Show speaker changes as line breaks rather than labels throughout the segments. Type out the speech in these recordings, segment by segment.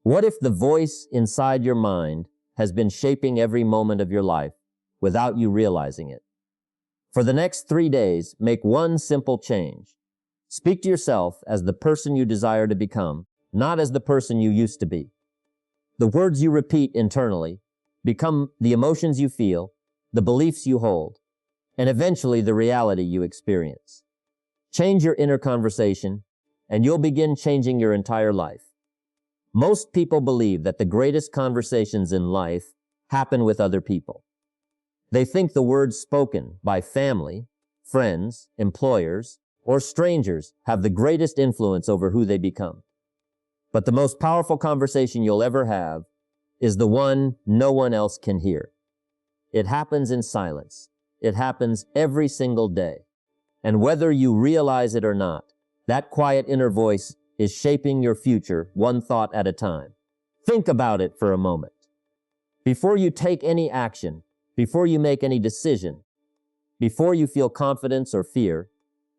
What if the voice inside your mind has been shaping every moment of your life without you realizing it? For the next 3 days, make one simple change. Speak to yourself as the person you desire to become, not as the person you used to be. The words you repeat internally become the emotions you feel, the beliefs you hold, and eventually the reality you experience. Change your inner conversation, and you'll begin changing your entire life. Most people believe that the greatest conversations in life happen with other people. They think the words spoken by family, friends, employers, or strangers have the greatest influence over who they become. But the most powerful conversation you'll ever have is the one no one else can hear. It happens in silence. It happens every single day. And whether you realize it or not, that quiet inner voice is shaping your future one thought at a time. Think about it for a moment. Before you take any action, before you make any decision, before you feel confidence or fear,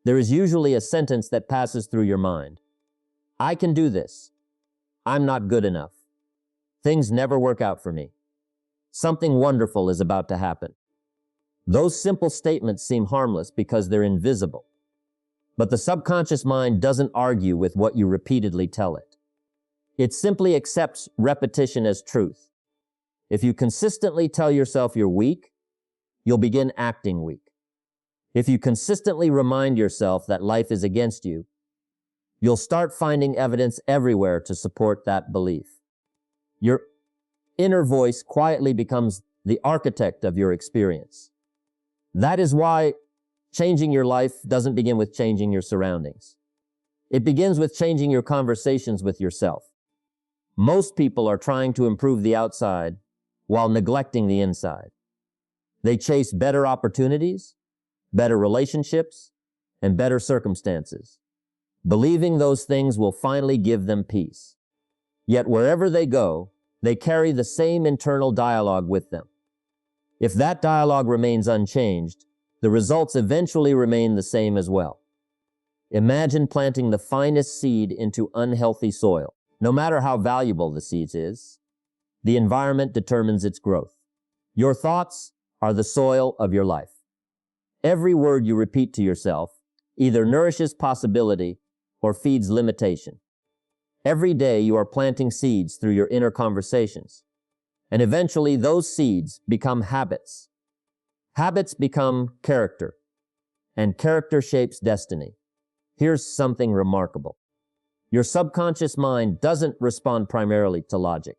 there is usually a sentence that passes through your mind. I can do this. I'm not good enough. Things never work out for me. Something wonderful is about to happen. Those simple statements seem harmless because they're invisible. But the subconscious mind doesn't argue with what you repeatedly tell it. It simply accepts repetition as truth. If you consistently tell yourself you're weak, you'll begin acting weak. If you consistently remind yourself that life is against you, you'll start finding evidence everywhere to support that belief. Your inner voice quietly becomes the architect of your experience. That is why changing your life doesn't begin with changing your surroundings. It begins with changing your conversations with yourself. Most people are trying to improve the outside while neglecting the inside. They chase better opportunities, better relationships, and better circumstances, believing those things will finally give them peace. Yet wherever they go, they carry the same internal dialogue with them. If that dialogue remains unchanged, the results eventually remain the same as well. Imagine planting the finest seed into unhealthy soil. No matter how valuable the seed is, the environment determines its growth. Your thoughts are the soil of your life. Every word you repeat to yourself either nourishes possibility or feeds limitation. Every day you are planting seeds through your inner conversations, and eventually those seeds become habits. Habits become character, and character shapes destiny. Here's something remarkable. Your subconscious mind doesn't respond primarily to logic.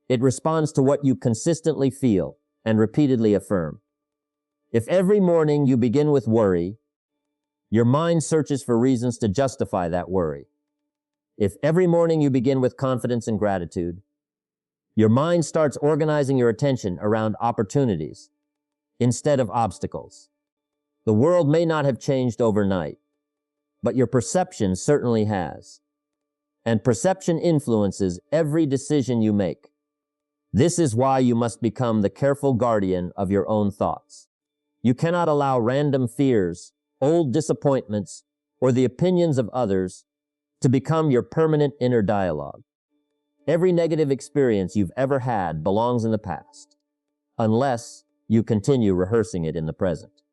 It responds to what you consistently feel and repeatedly affirm. If every morning you begin with worry, your mind searches for reasons to justify that worry. If every morning you begin with confidence and gratitude, your mind starts organizing your attention around opportunities instead of obstacles. The world may not have changed overnight, but your perception certainly has. And perception influences every decision you make. This is why you must become the careful guardian of your own thoughts. You cannot allow random fears, old disappointments, or the opinions of others to become your permanent inner dialogue. Every negative experience you've ever had belongs in the past, unless you continue rehearsing it in the present.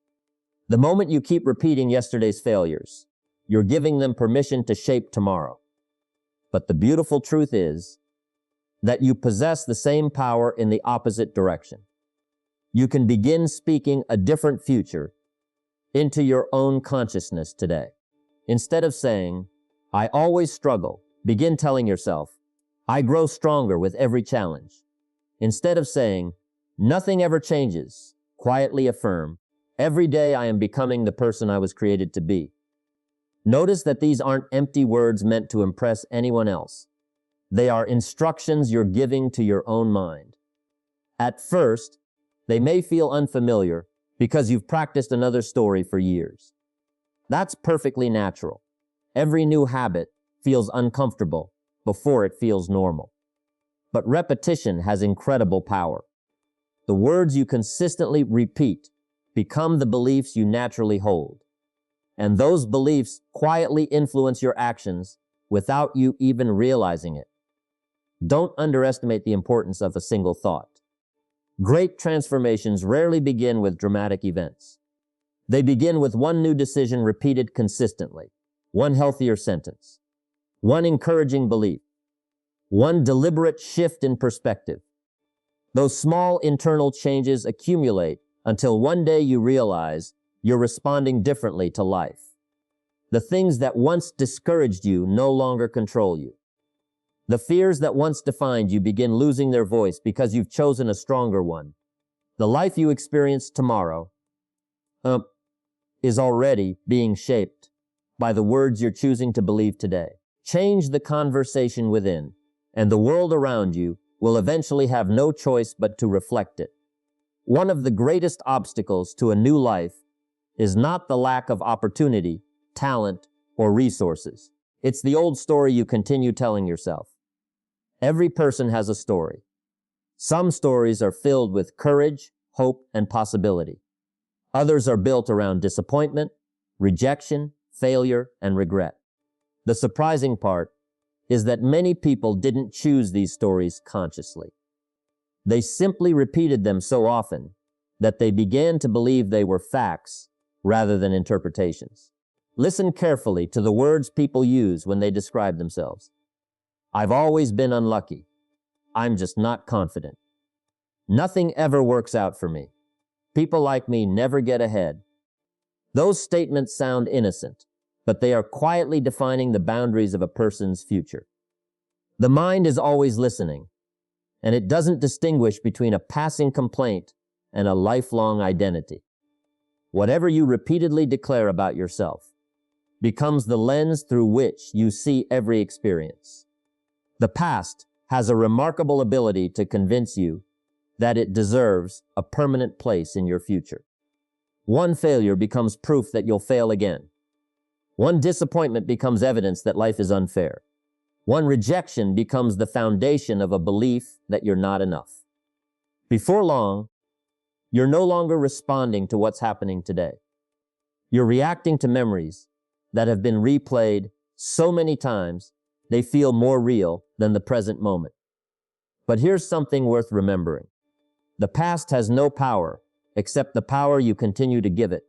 The moment you keep repeating yesterday's failures, you're giving them permission to shape tomorrow. But the beautiful truth is that you possess the same power in the opposite direction. You can begin speaking a different future into your own consciousness today. Instead of saying, I always struggle, begin telling yourself, I grow stronger with every challenge. Instead of saying, nothing ever changes, quietly affirm, every day I am becoming the person I was created to be. Notice that these aren't empty words meant to impress anyone else. They are instructions you're giving to your own mind. At first, they may feel unfamiliar because you've practiced another story for years. That's perfectly natural. Every new habit feels uncomfortable before it feels normal. But repetition has incredible power. The words you consistently repeat become the beliefs you naturally hold. And those beliefs quietly influence your actions without you even realizing it. Don't underestimate the importance of a single thought. Great transformations rarely begin with dramatic events. They begin with one new decision repeated consistently, one healthier sentence, one encouraging belief, one deliberate shift in perspective. Those small internal changes accumulate until one day you realize you're responding differently to life. The things that once discouraged you no longer control you. The fears that once defined you begin losing their voice because you've chosen a stronger one. The life you experience tomorrow is already being shaped by the words you're choosing to believe today. Change the conversation within, and the world around you will eventually have no choice but to reflect it. One of the greatest obstacles to a new life is not the lack of opportunity, talent, or resources. It's the old story you continue telling yourself. Every person has a story. Some stories are filled with courage, hope, and possibility. Others are built around disappointment, rejection, failure, and regret. The surprising part is that many people didn't choose these stories consciously. They simply repeated them so often that they began to believe they were facts rather than interpretations. Listen carefully to the words people use when they describe themselves. I've always been unlucky. I'm just not confident. Nothing ever works out for me. People like me never get ahead. Those statements sound innocent, but they are quietly defining the boundaries of a person's future. The mind is always listening, and it doesn't distinguish between a passing complaint and a lifelong identity. Whatever you repeatedly declare about yourself becomes the lens through which you see every experience. The past has a remarkable ability to convince you that it deserves a permanent place in your future. One failure becomes proof that you'll fail again. One disappointment becomes evidence that life is unfair. One rejection becomes the foundation of a belief that you're not enough. Before long, you're no longer responding to what's happening today. You're reacting to memories that have been replayed so many times they feel more real than the present moment. But here's something worth remembering. The past has no power except the power you continue to give it.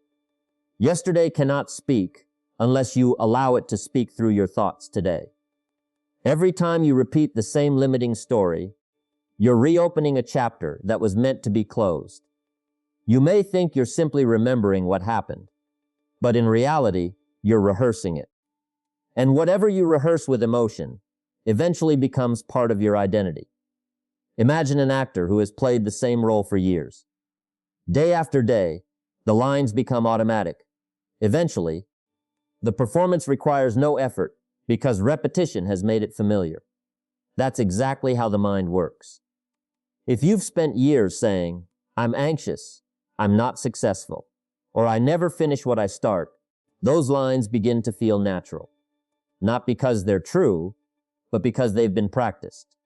Yesterday cannot speak unless you allow it to speak through your thoughts today. Every time you repeat the same limiting story, you're reopening a chapter that was meant to be closed. You may think you're simply remembering what happened, but in reality, you're rehearsing it. And whatever you rehearse with emotion eventually becomes part of your identity. Imagine an actor who has played the same role for years. Day after day, the lines become automatic. Eventually, the performance requires no effort because repetition has made it familiar. That's exactly how the mind works. If you've spent years saying, I'm anxious, I'm not successful, or I never finish what I start, those lines begin to feel natural. Not because they're true, but because they've been practiced.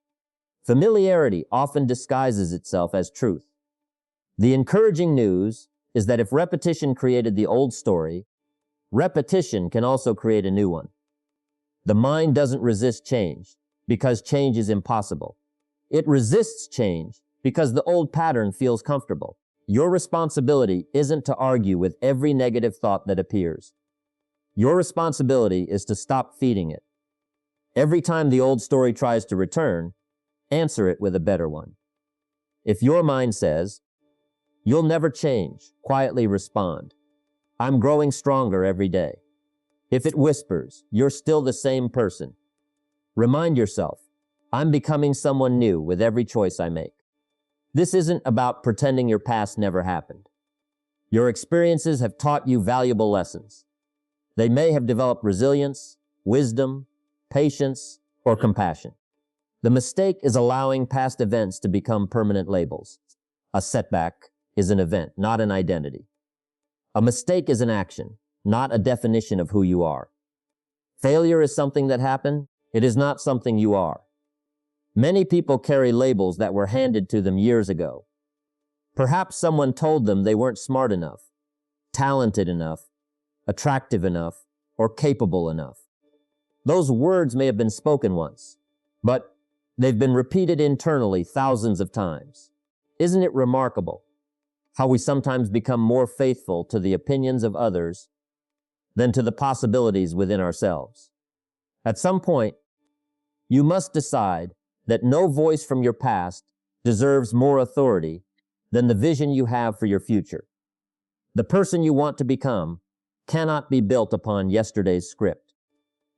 Familiarity often disguises itself as truth. The encouraging news is that if repetition created the old story, repetition can also create a new one. The mind doesn't resist change because change is impossible. It resists change because the old pattern feels comfortable. Your responsibility isn't to argue with every negative thought that appears. Your responsibility is to stop feeding it. Every time the old story tries to return, answer it with a better one. If your mind says, you'll never change, quietly respond, I'm growing stronger every day. If it whispers, you're still the same person, remind yourself, I'm becoming someone new with every choice I make. This isn't about pretending your past never happened. Your experiences have taught you valuable lessons. They may have developed resilience, wisdom, patience, or compassion. The mistake is allowing past events to become permanent labels. A setback is an event, not an identity. A mistake is an action, not a definition of who you are. Failure is something that happened. It is not something you are. Many people carry labels that were handed to them years ago. Perhaps someone told them they weren't smart enough, talented enough, attractive enough, or capable enough. Those words may have been spoken once, but They've been repeated internally thousands of times. Isn't it remarkable how we sometimes become more faithful to the opinions of others than to the possibilities within ourselves? At some point, you must decide that no voice from your past deserves more authority than the vision you have for your future. The person you want to become cannot be built upon yesterday's script.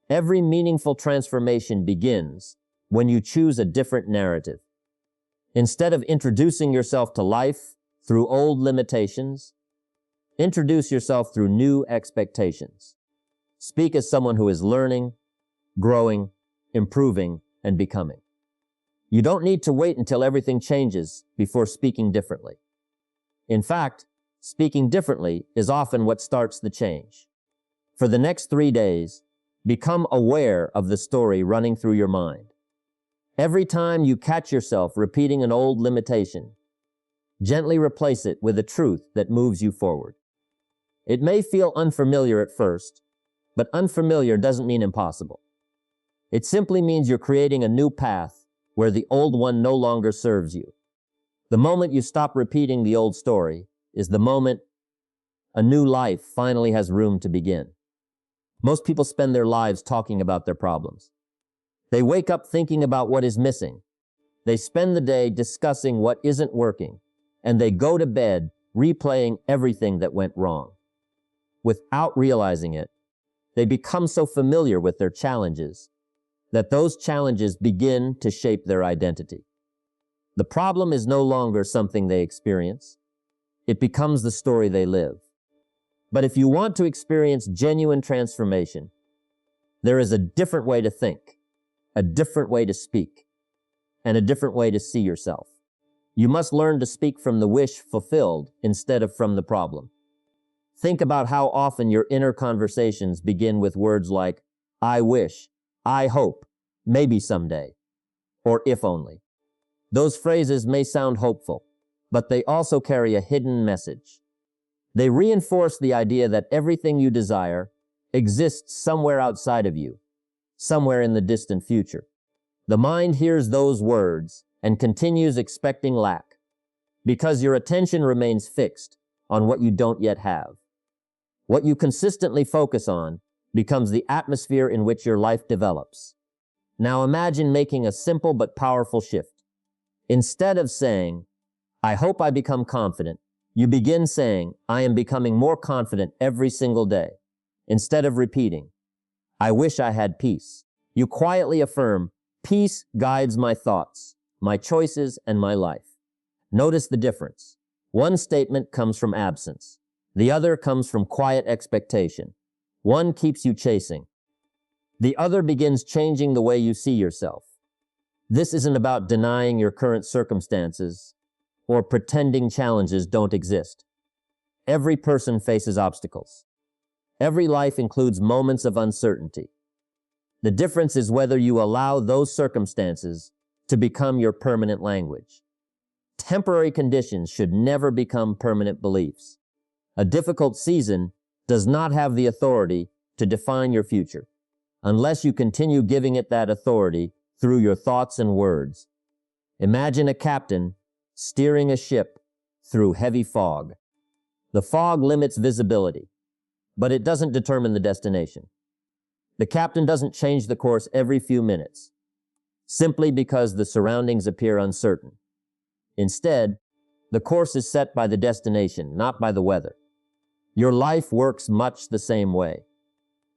Every meaningful transformation begins when you choose a different narrative. Instead of introducing yourself to life through old limitations, introduce yourself through new expectations. Speak as someone who is learning, growing, improving, and becoming. You don't need to wait until everything changes before speaking differently. In fact, speaking differently is often what starts the change. For the next 3 days, become aware of the story running through your mind. Every time you catch yourself repeating an old limitation, gently replace it with a truth that moves you forward. It may feel unfamiliar at first, but unfamiliar doesn't mean impossible. It simply means you're creating a new path where the old one no longer serves you. The moment you stop repeating the old story is the moment a new life finally has room to begin. Most people spend their lives talking about their problems. They wake up thinking about what is missing. They spend the day discussing what isn't working, and they go to bed replaying everything that went wrong. Without realizing it, they become so familiar with their challenges that those challenges begin to shape their identity. The problem is no longer something they experience. It becomes the story they live. But if you want to experience genuine transformation, there is a different way to think, a different way to speak, and a different way to see yourself. You must learn to speak from the wish fulfilled instead of from the problem. Think about how often your inner conversations begin with words like, I wish, I hope, maybe someday, or if only. Those phrases may sound hopeful, but they also carry a hidden message. They reinforce the idea that everything you desire exists somewhere outside of you, somewhere in the distant future. The mind hears those words and continues expecting lack, because your attention remains fixed on what you don't yet have. What you consistently focus on becomes the atmosphere in which your life develops. Now imagine making a simple but powerful shift. Instead of saying, I hope I become confident, you begin saying, I am becoming more confident every single day. Instead of repeating, I wish I had peace, you quietly affirm, peace guides my thoughts, my choices, and my life. Notice the difference. One statement comes from absence. The other comes from quiet expectation. One keeps you chasing. The other begins changing the way you see yourself. This isn't about denying your current circumstances or pretending challenges don't exist. Every person faces obstacles. Every life includes moments of uncertainty. The difference is whether you allow those circumstances to become your permanent language. Temporary conditions should never become permanent beliefs. A difficult season does not have the authority to define your future, unless you continue giving it that authority through your thoughts and words. Imagine a captain steering a ship through heavy fog. The fog limits visibility, but it doesn't determine the destination. The captain doesn't change the course every few minutes, simply because the surroundings appear uncertain. Instead, the course is set by the destination, not by the weather. Your life works much the same way.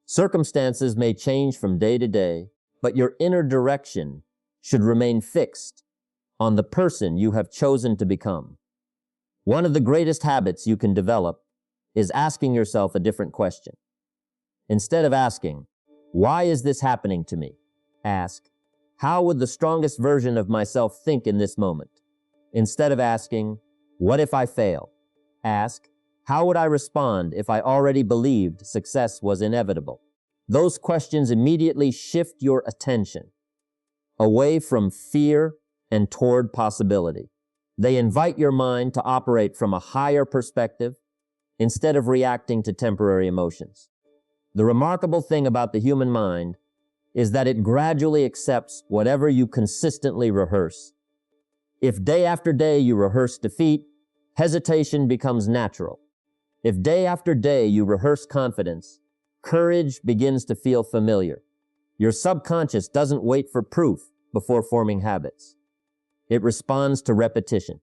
Circumstances may change from day to day, but your inner direction should remain fixed on the person you have chosen to become. One of the greatest habits you can develop is asking yourself a different question. Instead of asking, why is this happening to me? Ask, how would the strongest version of myself think in this moment? Instead of asking, what if I fail? Ask, how would I respond if I already believed success was inevitable? Those questions immediately shift your attention away from fear and toward possibility. They invite your mind to operate from a higher perspective instead of reacting to temporary emotions. The remarkable thing about the human mind is that it gradually accepts whatever you consistently rehearse. If day after day you rehearse defeat, hesitation becomes natural. If day after day you rehearse confidence, courage begins to feel familiar. Your subconscious doesn't wait for proof before forming habits. It responds to repetition.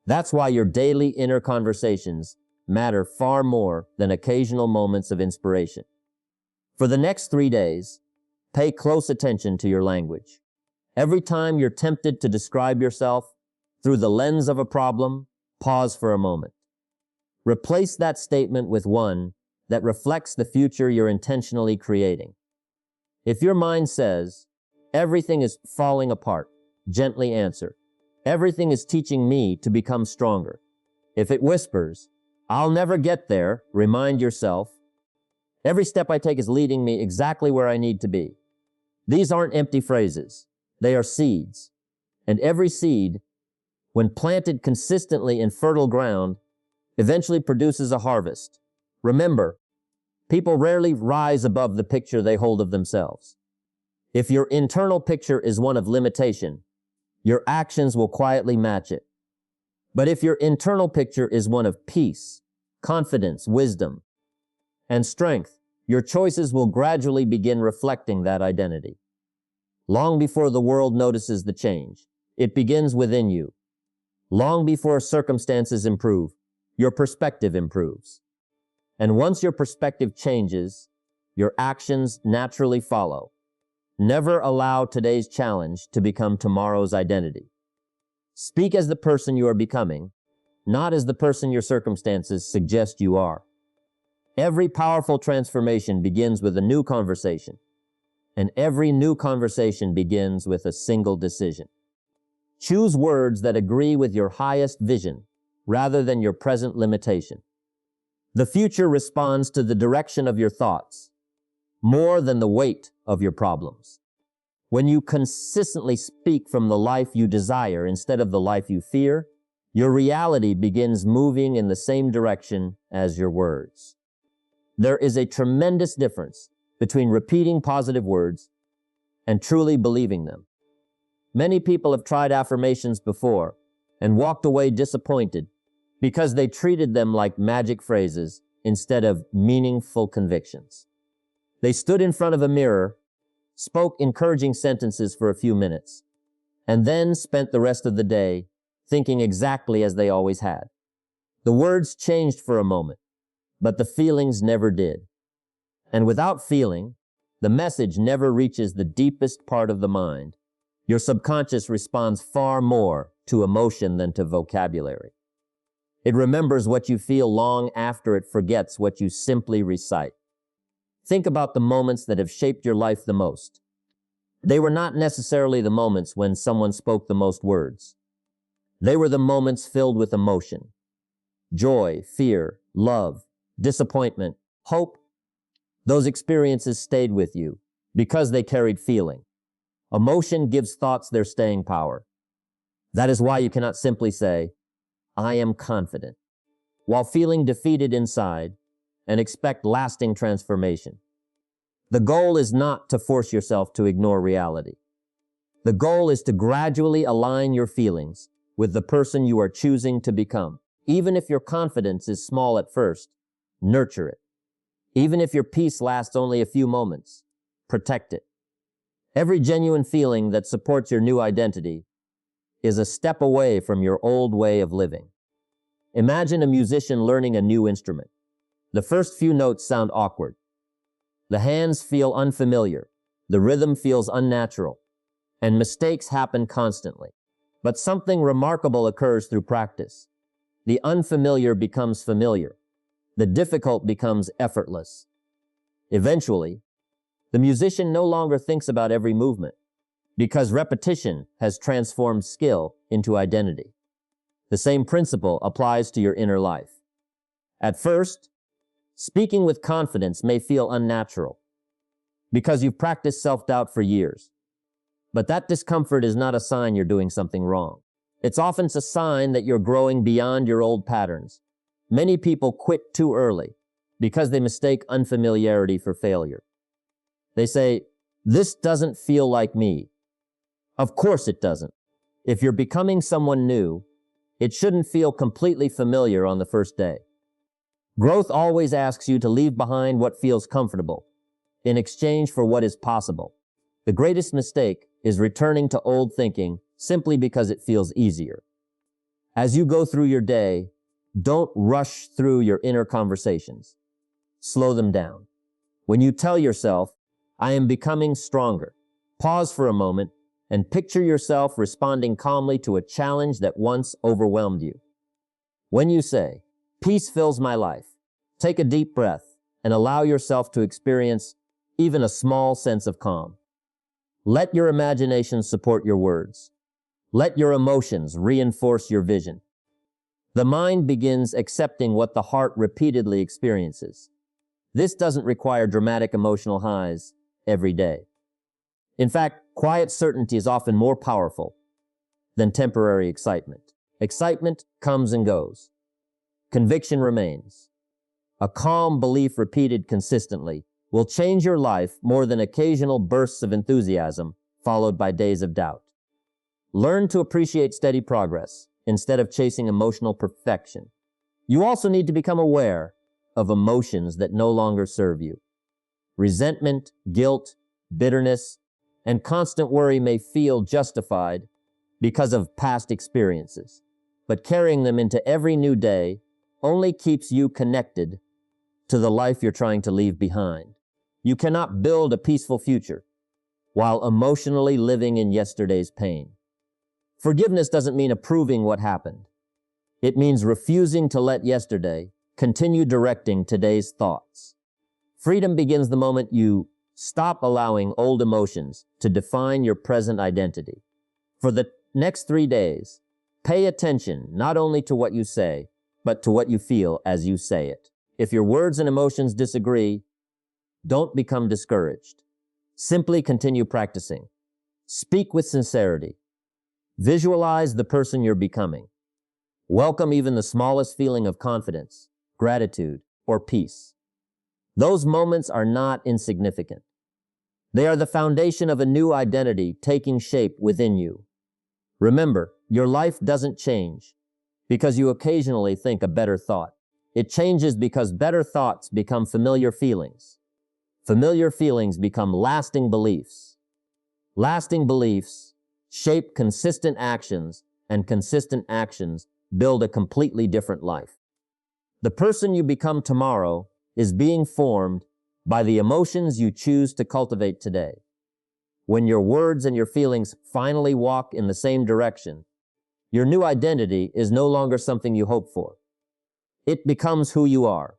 That's why your daily inner conversations matter far more than occasional moments of inspiration. For the next 3 days, pay close attention to your language. Every time you're tempted to describe yourself through the lens of a problem, pause for a moment. Replace that statement with one that reflects the future you're intentionally creating. If your mind says, "Everything is falling apart," gently answer, "Everything is teaching me to become stronger." If it whispers, "I'll never get there," remind yourself, "Every step I take is leading me exactly where I need to be." These aren't empty phrases. They are seeds. And every seed, when planted consistently in fertile ground, eventually produces a harvest. Remember, people rarely rise above the picture they hold of themselves. If your internal picture is one of limitation, your actions will quietly match it. But if your internal picture is one of peace, confidence, wisdom, and strength, your choices will gradually begin reflecting that identity. Long before the world notices the change, it begins within you. Long before circumstances improve, your perspective improves. And once your perspective changes, your actions naturally follow. Never allow today's challenge to become tomorrow's identity. Speak as the person you are becoming, not as the person your circumstances suggest you are. Every powerful transformation begins with a new conversation, and every new conversation begins with a single decision. Choose words that agree with your highest vision rather than your present limitation. The future responds to the direction of your thoughts more than the weight of your problems. When you consistently speak from the life you desire instead of the life you fear, your reality begins moving in the same direction as your words. There is a tremendous difference between repeating positive words and truly believing them. Many people have tried affirmations before and walked away disappointed because they treated them like magic phrases instead of meaningful convictions. They stood in front of a mirror, spoke encouraging sentences for a few minutes, and then spent the rest of the day thinking exactly as they always had. The words changed for a moment, but the feelings never did. And without feeling, the message never reaches the deepest part of the mind. Your subconscious responds far more to emotion than to vocabulary. It remembers what you feel long after it forgets what you simply recite. Think about the moments that have shaped your life the most. They were not necessarily the moments when someone spoke the most words. They were the moments filled with emotion. Joy, fear, love, disappointment, hope. Those experiences stayed with you because they carried feeling. Emotion gives thoughts their staying power. That is why you cannot simply say, "I am confident," while feeling defeated inside and expect lasting transformation. The goal is not to force yourself to ignore reality. The goal is to gradually align your feelings with the person you are choosing to become. Even if your confidence is small at first, nurture it. Even if your peace lasts only a few moments, protect it. Every genuine feeling that supports your new identity is a step away from your old way of living. Imagine a musician learning a new instrument. The first few notes sound awkward. The hands feel unfamiliar. The rhythm feels unnatural. And mistakes happen constantly. But something remarkable occurs through practice. The unfamiliar becomes familiar. The difficult becomes effortless. Eventually, the musician no longer thinks about every movement because repetition has transformed skill into identity. The same principle applies to your inner life. At first, speaking with confidence may feel unnatural because you've practiced self-doubt for years. But that discomfort is not a sign you're doing something wrong. It's often a sign that you're growing beyond your old patterns. Many people quit too early because they mistake unfamiliarity for failure. They say, This doesn't feel like me. Of course it doesn't. If you're becoming someone new, it shouldn't feel completely familiar on the first day. Growth always asks you to leave behind what feels comfortable in exchange for what is possible. The greatest mistake is returning to old thinking simply because it feels easier. As you go through your day, don't rush through your inner conversations. Slow them down. When you tell yourself, I am becoming stronger, pause for a moment and picture yourself responding calmly to a challenge that once overwhelmed you. When you say, peace fills my life, take a deep breath and allow yourself to experience even a small sense of calm. Let your imagination support your words. Let your emotions reinforce your vision. The mind begins accepting what the heart repeatedly experiences. This doesn't require dramatic emotional highs every day. In fact, quiet certainty is often more powerful than temporary excitement. Excitement comes and goes. Conviction remains. A calm belief repeated consistently will change your life more than occasional bursts of enthusiasm followed by days of doubt. Learn to appreciate steady progress instead of chasing emotional perfection. You also need to become aware of emotions that no longer serve you. Resentment, guilt, bitterness, and constant worry may feel justified because of past experiences, but carrying them into every new day only keeps you connected to the life you're trying to leave behind. You cannot build a peaceful future while emotionally living in yesterday's pain. Forgiveness doesn't mean approving what happened. It means refusing to let yesterday continue directing today's thoughts. Freedom begins the moment you stop allowing old emotions to define your present identity. For the next 3 days, pay attention not only to what you say, but to what you feel as you say it. If your words and emotions disagree, don't become discouraged. Simply continue practicing. Speak with sincerity. Visualize the person you're becoming. Welcome even the smallest feeling of confidence, gratitude, or peace. Those moments are not insignificant. They are the foundation of a new identity taking shape within you. Remember, your life doesn't change because you occasionally think a better thought. It changes because better thoughts become familiar feelings. Familiar feelings become lasting beliefs. Lasting beliefs shape consistent actions, and consistent actions build a completely different life. The person you become tomorrow is being formed by the emotions you choose to cultivate today. When your words and your feelings finally walk in the same direction, your new identity is no longer something you hope for. It becomes who you are.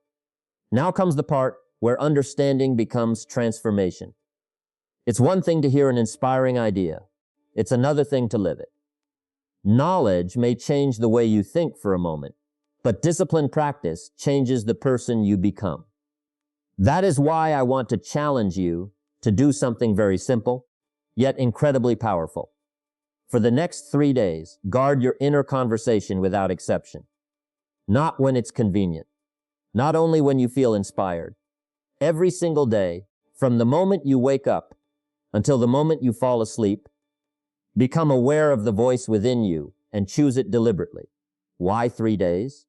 Now comes the part where understanding becomes transformation. It's one thing to hear an inspiring idea. It's another thing to live it. Knowledge may change the way you think for a moment, but disciplined practice changes the person you become. That is why I want to challenge you to do something very simple, yet incredibly powerful. For the next 3 days, guard your inner conversation without exception. Not when it's convenient. Not only when you feel inspired. Every single day, from the moment you wake up until the moment you fall asleep, become aware of the voice within you and choose it deliberately. Why 3 days?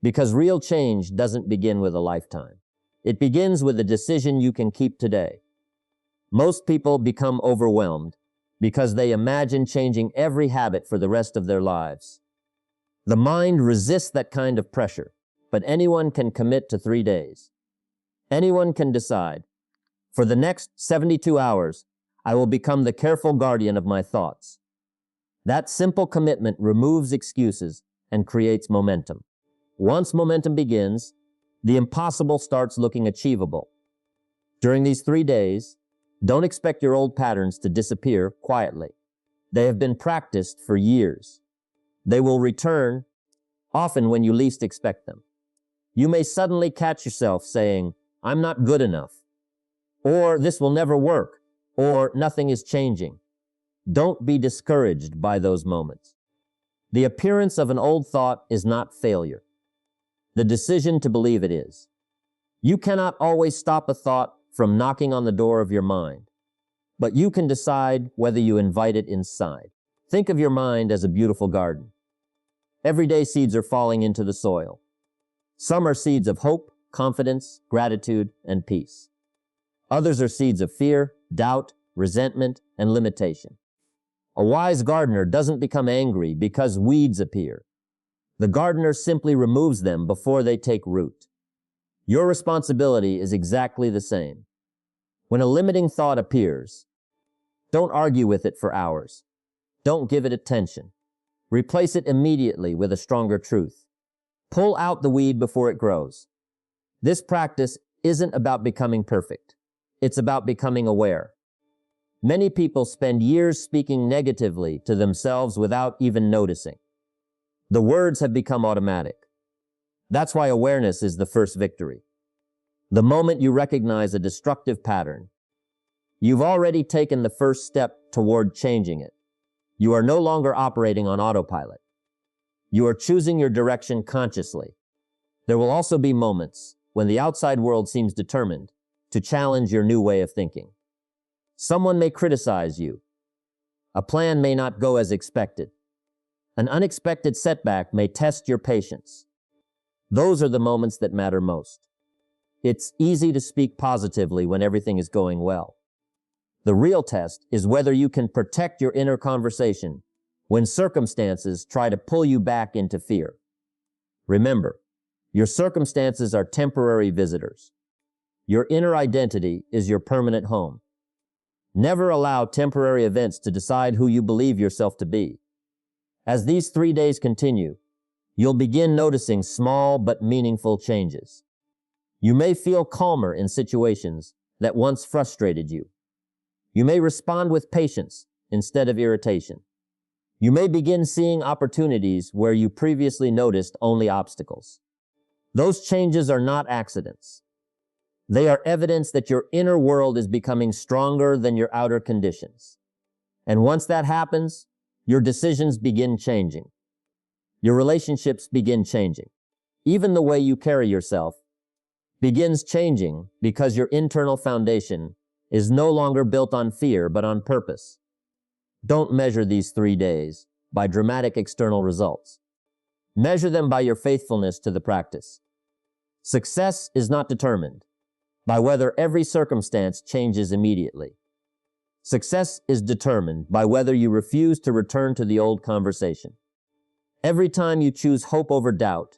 Because real change doesn't begin with a lifetime. It begins with a decision you can keep today. Most people become overwhelmed because they imagine changing every habit for the rest of their lives. The mind resists that kind of pressure, but anyone can commit to 3 days. Anyone can decide, for the next 72 hours, I will become the careful guardian of my thoughts. That simple commitment removes excuses and creates momentum. Once momentum begins, the impossible starts looking achievable. During these 3 days, don't expect your old patterns to disappear quietly. They have been practiced for years. They will return, often when you least expect them. You may suddenly catch yourself saying, I'm not good enough, or this will never work, or nothing is changing. Don't be discouraged by those moments. The appearance of an old thought is not failure. The decision to believe it is. You cannot always stop a thought from knocking on the door of your mind, but you can decide whether you invite it inside. Think of your mind as a beautiful garden. Every day seeds are falling into the soil. Some are seeds of hope, confidence, gratitude, and peace. Others are seeds of fear, doubt, resentment, and limitation. A wise gardener doesn't become angry because weeds appear. The gardener simply removes them before they take root. Your responsibility is exactly the same. When a limiting thought appears, don't argue with it for hours. Don't give it attention. Replace it immediately with a stronger truth. Pull out the weed before it grows. This practice isn't about becoming perfect. It's about becoming aware. Many people spend years speaking negatively to themselves without even noticing. The words have become automatic. That's why awareness is the first victory. The moment you recognize a destructive pattern, you've already taken the first step toward changing it. You are no longer operating on autopilot. You are choosing your direction consciously. There will also be moments when the outside world seems determined to challenge your new way of thinking. Someone may criticize you. A plan may not go as expected. An unexpected setback may test your patience. Those are the moments that matter most. It's easy to speak positively when everything is going well. The real test is whether you can protect your inner conversation when circumstances try to pull you back into fear. Remember, your circumstances are temporary visitors. Your inner identity is your permanent home. Never allow temporary events to decide who you believe yourself to be. As these 3 days continue, you'll begin noticing small but meaningful changes. You may feel calmer in situations that once frustrated you. You may respond with patience instead of irritation. You may begin seeing opportunities where you previously noticed only obstacles. Those changes are not accidents. They are evidence that your inner world is becoming stronger than your outer conditions. And once that happens, your decisions begin changing. Your relationships begin changing. Even the way you carry yourself begins changing because your internal foundation is no longer built on fear but on purpose. Don't measure these 3 days by dramatic external results. Measure them by your faithfulness to the practice. Success is not determined by whether every circumstance changes immediately. Success is determined by whether you refuse to return to the old conversation. Every time you choose hope over doubt,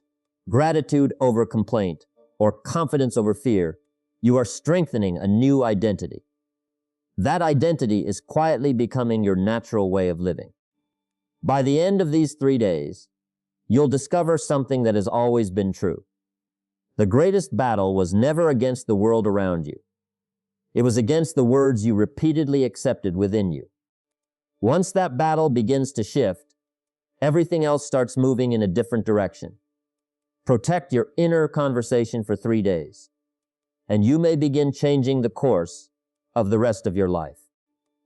gratitude over complaint, or confidence over fear, you are strengthening a new identity. That identity is quietly becoming your natural way of living. By the end of these 3 days, you'll discover something that has always been true. The greatest battle was never against the world around you. It was against the words you repeatedly accepted within you. Once that battle begins to shift, everything else starts moving in a different direction. Protect your inner conversation for 3 days, and you may begin changing the course of the rest of your life.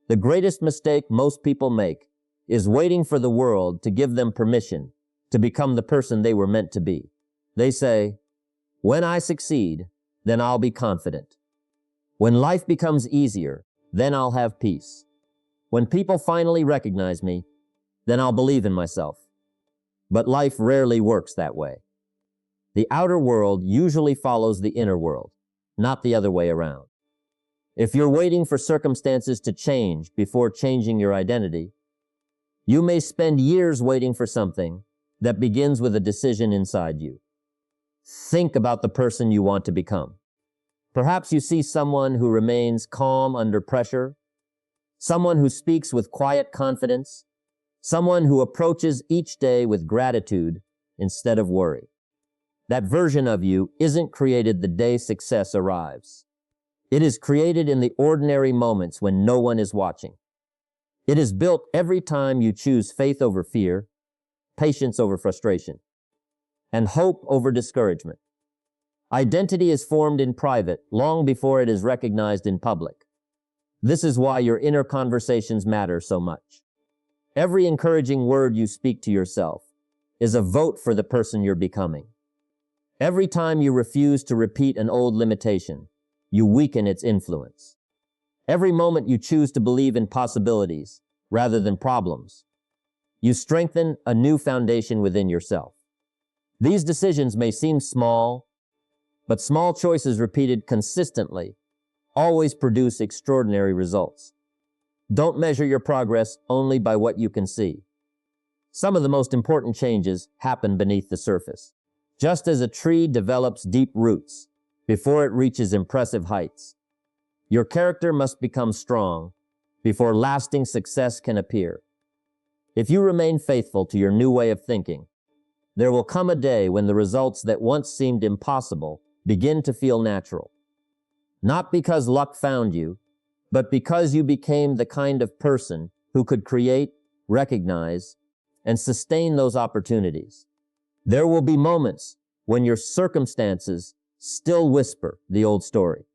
The greatest mistake most people make is waiting for the world to give them permission to become the person they were meant to be. They say, "When I succeed, then I'll be confident. When life becomes easier, then I'll have peace. When people finally recognize me, then I'll believe in myself." But life rarely works that way. The outer world usually follows the inner world, not the other way around. If you're waiting for circumstances to change before changing your identity, you may spend years waiting for something that begins with a decision inside you. Think about the person you want to become. Perhaps you see someone who remains calm under pressure, someone who speaks with quiet confidence, someone who approaches each day with gratitude instead of worry. That version of you isn't created the day success arrives. It is created in the ordinary moments when no one is watching. It is built every time you choose faith over fear, patience over frustration, and hope over discouragement. Identity is formed in private long before it is recognized in public. This is why your inner conversations matter so much. Every encouraging word you speak to yourself is a vote for the person you're becoming. Every time you refuse to repeat an old limitation, you weaken its influence. Every moment you choose to believe in possibilities rather than problems, you strengthen a new foundation within yourself. These decisions may seem small, but small choices repeated consistently always produce extraordinary results. Don't measure your progress only by what you can see. Some of the most important changes happen beneath the surface. Just as a tree develops deep roots before it reaches impressive heights, your character must become strong before lasting success can appear. If you remain faithful to your new way of thinking, there will come a day when the results that once seemed impossible begin to feel natural. Not because luck found you, but because you became the kind of person who could create, recognize, and sustain those opportunities. There will be moments when your circumstances still whisper the old story.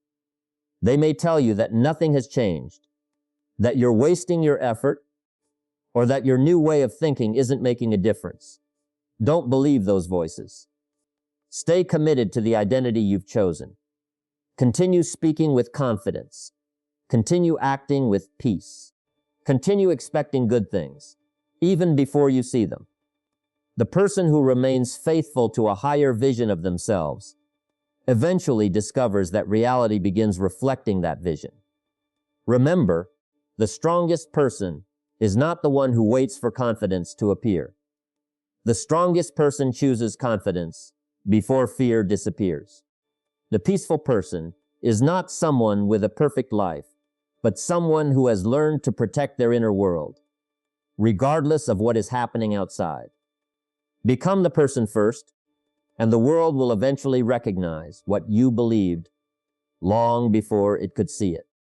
They may tell you that nothing has changed, that you're wasting your effort, or that your new way of thinking isn't making a difference. Don't believe those voices. Stay committed to the identity you've chosen. Continue speaking with confidence. Continue acting with peace. Continue expecting good things, even before you see them. The person who remains faithful to a higher vision of themselves eventually discovers that reality begins reflecting that vision. Remember, the strongest person is not the one who waits for confidence to appear. The strongest person chooses confidence before fear disappears. The peaceful person is not someone with a perfect life, but someone who has learned to protect their inner world, regardless of what is happening outside. Become the person first, and the world will eventually recognize what you believed long before it could see it.